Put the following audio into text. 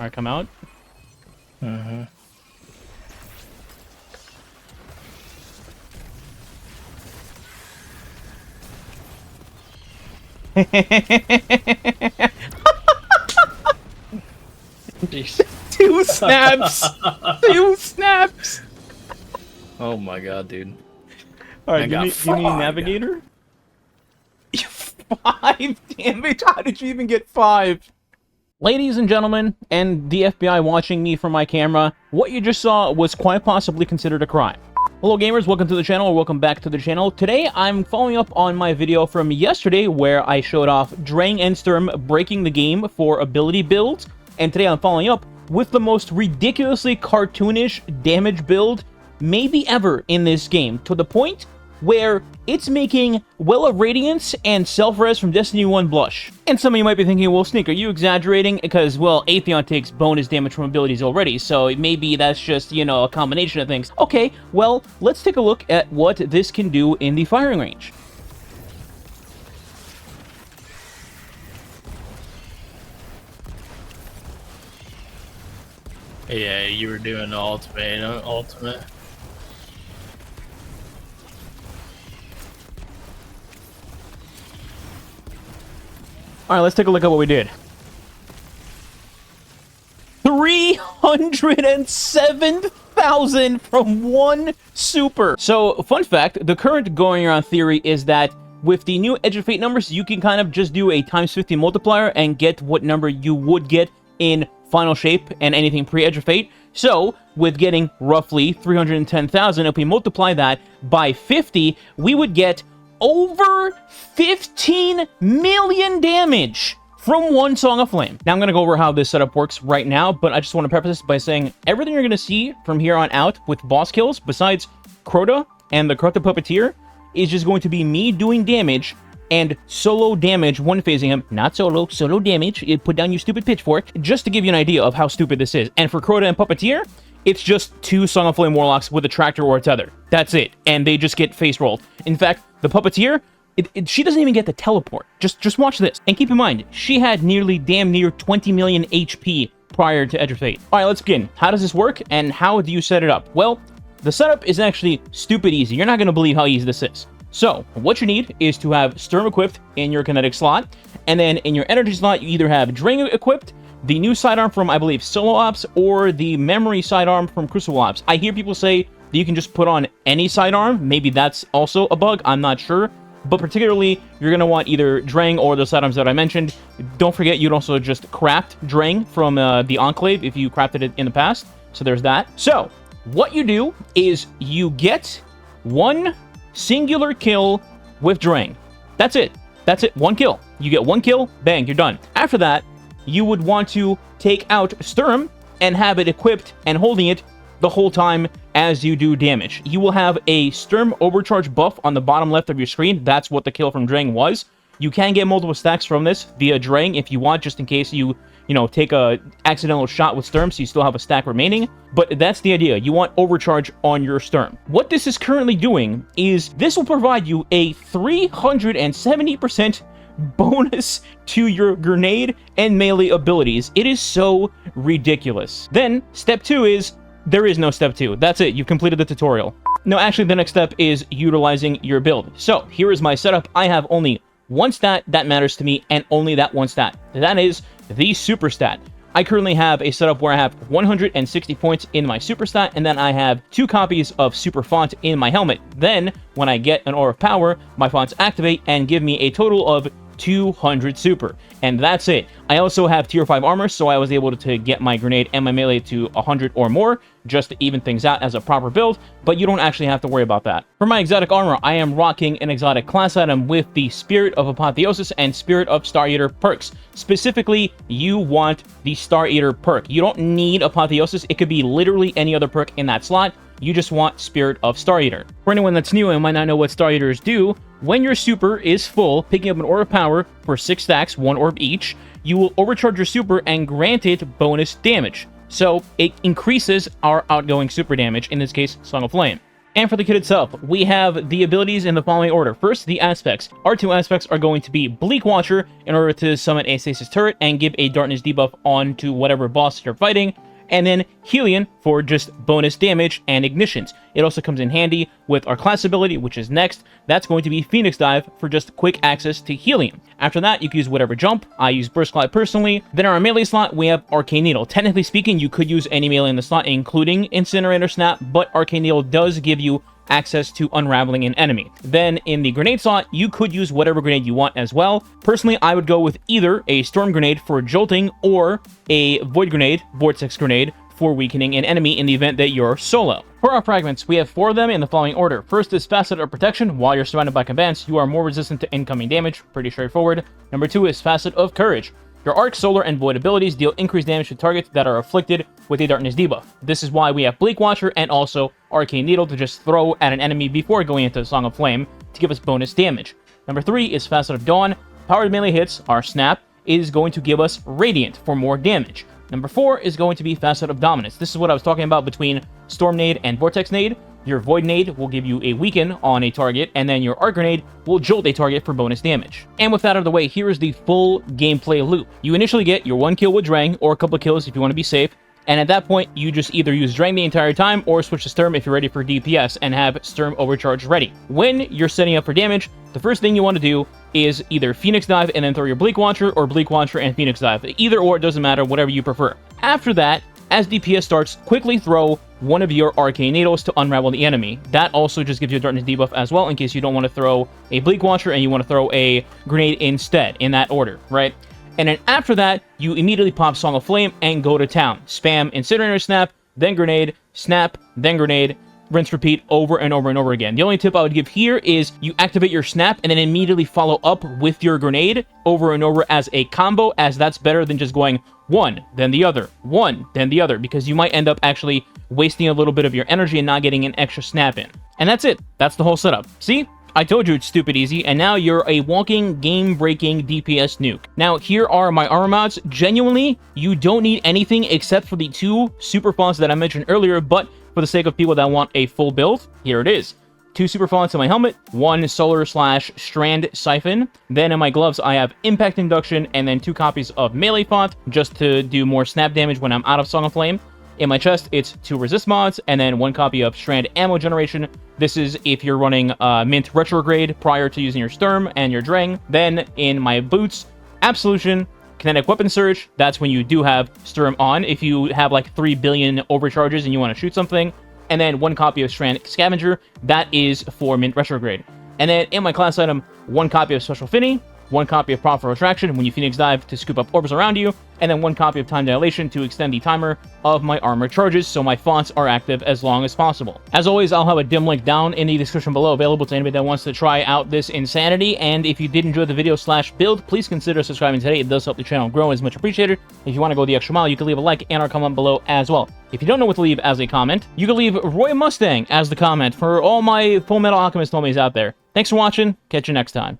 Alright, come out. Mm-hmm. Jeez. 2 snaps! 2 snaps! Oh my god, dude. Alright, I you got need five. Navigator? 5 damage? How did you even get 5? Ladies and gentlemen, and the FBI watching me from my camera, what you just saw was quite possibly considered a crime. Hello gamers, welcome to the channel, or welcome back to the channel. Today, I'm following up on my video from yesterday where I showed off Drang and Sturm breaking the game for ability builds, and today I'm following up with the most ridiculously cartoonish damage build maybe ever in this game, to the point where it's making Well of Radiance and Self-Res from Destiny 1 blush. And some of you might be thinking, well, Sneak, are you exaggerating? Because, well, Atheon takes bonus damage from abilities already, so maybe that's just, you know, a combination of things. Okay, well, let's take a look at what this can do in the firing range. Yeah, you were doing the ultimate. Alright, let's take a look at what we did. 307,000 from one super. So, fun fact, the current going around theory is that with the new Edge of Fate numbers, you can kind of just do a times 50 multiplier and get what number you would get in Final Shape and anything pre-Edge of Fate. So, with getting roughly 310,000, if we multiply that by 50, we would get over 15 million damage from one Song of Flame. Now, I'm going to go over how this setup works right now, but I just want to preface this by saying everything you're going to see from here on out with boss kills, besides Crota and the Crota Puppeteer, is just going to be me doing damage and solo damage one-phasing him. Not solo damage. Put down your stupid pitchfork, just to give you an idea of how stupid this is. And for Crota and Puppeteer, it's just 2 Song of Flame Warlocks with a tractor or a tether. That's it. And they just get face rolled. In fact, the Puppeteer, she doesn't even get the teleport. Just watch this. And keep in mind, she had damn near 20 million HP prior to Edge of Fate. Alright, let's begin. How does this work, and how do you set it up? Well, the setup is actually stupid easy. You're not going to believe how easy this is. So, what you need is to have Sturm equipped in your kinetic slot, and then in your energy slot, you either have Drang equipped, the new sidearm from, I believe, Solo Ops, or the memory sidearm from Crucible Ops. I hear people say that you can just put on any sidearm. Maybe that's also a bug. I'm not sure. But particularly, you're going to want either Drang or the sidearms that I mentioned. Don't forget, you'd also just craft Drang from the Enclave if you crafted it in the past. So there's that. So, what you do is you get one singular kill with Drang. That's it. That's it. One kill. You get one kill, bang, you're done. After that, you would want to take out Sturm and have it equipped and holding it the whole time as you do damage. You will have a Sturm overcharge buff on the bottom left of your screen. That's what the kill from Drang was. You can get multiple stacks from this via Drang if you want, just in case you take a accidental shot with Sturm, so you still have a stack remaining. But that's the idea. You want overcharge on your Sturm. What this is currently doing is this will provide you a 370% bonus to your grenade and melee abilities. It is so ridiculous. Then, step 2 is, there is no step 2. That's it. You've completed the tutorial. No, actually, the next step is utilizing your build. So, here is my setup. I have only one stat that matters to me, and only that one stat. That is the super stat. I currently have a setup where I have 160 points in my super stat, and then I have 2 copies of super font in my helmet. Then, when I get an Aura of Power, my fonts activate and give me a total of 200 super, and that's it. I also have tier 5 armor, so I was able to get my grenade and my melee to 100 or more, just to even things out as a proper build, but you don't actually have to worry about that. For my exotic armor, I am rocking an exotic class item with the Spirit of Apotheosis and Spirit of Star Eater perks. Specifically, you want the Star Eater perk. You don't need Apotheosis. It could be literally any other perk in that slot. You just want Spirit of Star Eater. For anyone that's new and might not know what Star Eaters do, when your super is full, picking up an Orb of Power for 6 stacks, 1 orb each, you will overcharge your super and grant it bonus damage. So, it increases our outgoing super damage, in this case, Song of Flame. And for the kit itself, we have the abilities in the following order. First, the aspects. Our 2 aspects are going to be Bleak Watcher in order to summon a stasis turret and give a darkness debuff onto whatever boss you're fighting, and then Helion for just bonus damage and ignitions. It also comes in handy with our class ability, which is next. That's going to be Phoenix Dive for just quick access to Helion. After that, you can use whatever jump. I use Burst Glide personally. Then our melee slot, we have Arcane Needle. Technically speaking, you could use any melee in the slot, including Incinerator Snap, but Arcane Needle does give you access to unraveling an enemy. Then in the grenade slot, you could use whatever grenade you want as well. Personally, I would go with either a Storm Grenade for jolting or a Void Grenade, Vortex Grenade, for weakening an enemy in the event that you're solo. For our fragments, we have 4 of them in the following order. First is Facet of Protection. While you're surrounded by combatants, you are more resistant to incoming damage. Pretty straightforward. Number 2 is Facet of Courage. Your Arc, Solar, and Void abilities deal increased damage to targets that are afflicted with a Darkness debuff. This is why we have Bleak Watcher and also Arcane Needle to just throw at an enemy before going into Song of Flame to give us bonus damage. Number 3 is Facet of Dawn. Powered melee hits, our Snap, is going to give us Radiant for more damage. Number 4 is going to be Facet of Dominance. This is what I was talking about between Storm Nade and Vortex Nade. Your Void Nade will give you a weaken on a target, and then your Arc Grenade will jolt a target for bonus damage. And with that out of the way, here is the full gameplay loop. You initially get your 1 kill with Drang, or a couple of kills if you want to be safe, and at that point, you just either use Drang the entire time, or switch to Sturm if you're ready for DPS, and have Sturm Overcharge ready. When you're setting up for damage, the first thing you want to do is either Phoenix Dive and then throw your Bleak Watcher, or Bleak Watcher and Phoenix Dive. Either or, it doesn't matter, whatever you prefer. After that, as DPS starts, quickly throw one of your Arcane Needles to unravel the enemy. That also just gives you a Darkness debuff as well, in case you don't want to throw a Bleak Watcher and you want to throw a Grenade instead, in that order, right? And then after that, you immediately pop Song of Flame and go to town. Spam Incinerator Snap, then Grenade, Snap, then Grenade, rinse, repeat over and over and over again. The only tip I would give here is you activate your Snap and then immediately follow up with your Grenade over and over as a combo, as that's better than just going one, then the other, one, then the other, because you might end up actually wasting a little bit of your energy and not getting an extra snap in. And that's it. That's the whole setup. See? I told you it's stupid easy, and now you're a walking, game-breaking DPS nuke. Now, here are my armor mods. Genuinely, you don't need anything except for the 2 super fonts that I mentioned earlier, but for the sake of people that want a full build, here it is. 2 super fonts in my helmet, 1 solar/strand siphon. Then in my gloves, I have impact induction, and then 2 copies of melee font, just to do more snap damage when I'm out of Song of Flame. In my chest, it's 2 resist mods, and then 1 copy of strand ammo generation. This is if you're running Mint Retrograde prior to using your Sturm and your Drang. Then in my boots, Absolution, Kinetic Weapon Surge. That's when you do have Sturm on, if you have like 3 billion overcharges and you want to shoot something. And then 1 copy of Strand Scavenger. That is for Mint Retrograde. And then in my class item, 1 copy of Special Affinity, 1 copy of Profit Retraction when you Phoenix Dive to scoop up orbs around you, and then 1 copy of Time Dilation to extend the timer of my armor charges so my fonts are active as long as possible. As always, I'll have a dim link down in the description below available to anybody that wants to try out this insanity, and if you did enjoy the video/build, please consider subscribing today. It does help the channel grow, as much appreciated. If you want to go the extra mile, you can leave a like and our comment below as well. If you don't know what to leave as a comment, you can leave Roy Mustang as the comment for all my Full Metal Alchemist homies out there. Thanks for watching. Catch you next time.